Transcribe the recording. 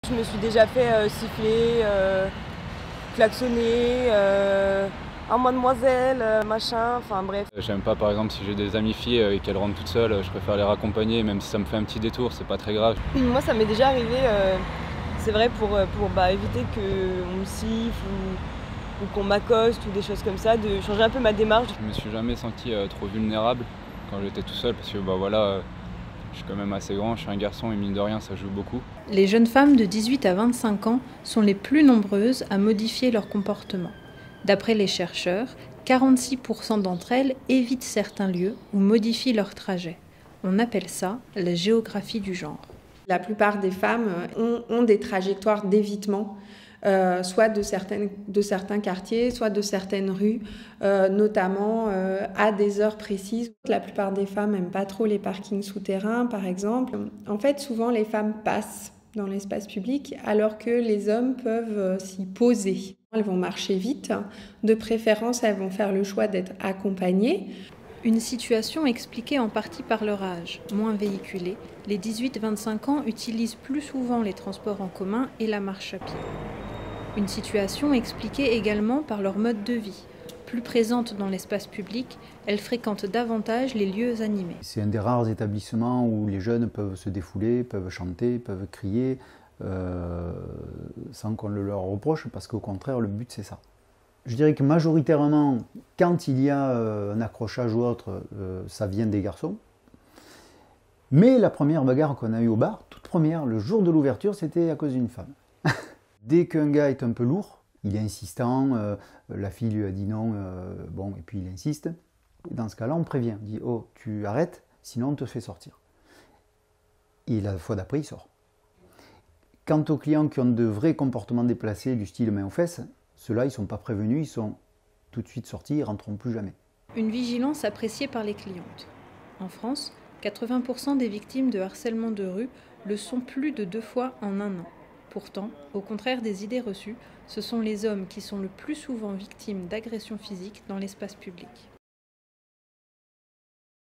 Je me suis déjà fait siffler, klaxonner, ah mademoiselle, machin, enfin bref. J'aime pas par exemple si j'ai des amies filles et qu'elles rentrent toutes seules, je préfère les raccompagner, même si ça me fait un petit détour, c'est pas très grave. Moi ça m'est déjà arrivé, c'est vrai pour éviter qu'on me siffle ou qu'on m'accoste ou des choses comme ça, de changer un peu ma démarche. Je me suis jamais senti trop vulnérable quand j'étais tout seul parce que voilà, je suis quand même assez grand, je suis un garçon et mine de rien ça joue beaucoup. Les jeunes femmes de 18 à 25 ans sont les plus nombreuses à modifier leur comportement. D'après les chercheurs, 46% d'entre elles évitent certains lieux ou modifient leur trajet. On appelle ça la géographie du genre. La plupart des femmes ont des trajectoires d'évitement, soit de certains quartiers, soit de certaines rues, notamment à des heures précises. La plupart des femmes n'aiment pas trop les parkings souterrains, par exemple. En fait, souvent, les femmes passent dans l'espace public, alors que les hommes peuvent s'y poser. Elles vont marcher vite, de préférence, elles vont faire le choix d'être accompagnées. Une situation expliquée en partie par leur âge. Moins véhiculés, les 18-25 ans utilisent plus souvent les transports en commun et la marche à pied. Une situation expliquée également par leur mode de vie. Plus présentes dans l'espace public, elles fréquentent davantage les lieux animés. C'est un des rares établissements où les jeunes peuvent se défouler, peuvent chanter, peuvent crier, sans qu'on le leur reproche, parce qu'au contraire, le but c'est ça. Je dirais que majoritairement, quand il y a un accrochage ou autre, ça vient des garçons. Mais la première bagarre qu'on a eue au bar, toute première, le jour de l'ouverture, c'était à cause d'une femme. Dès qu'un gars est un peu lourd, il est insistant, la fille lui a dit non, et puis il insiste. Dans ce cas-là, on prévient, on dit « Oh, tu arrêtes, sinon on te fait sortir ». Et la fois d'après, il sort. Quant aux clients qui ont de vrais comportements déplacés, du style main aux fesses, ceux-là, ils ne sont pas prévenus, ils sont tout de suite sortis, ils ne rentreront plus jamais. Une vigilance appréciée par les clientes. En France, 80% des victimes de harcèlement de rue le sont plus de 2 fois en un an. Pourtant, au contraire des idées reçues, ce sont les hommes qui sont le plus souvent victimes d'agressions physiques dans l'espace public.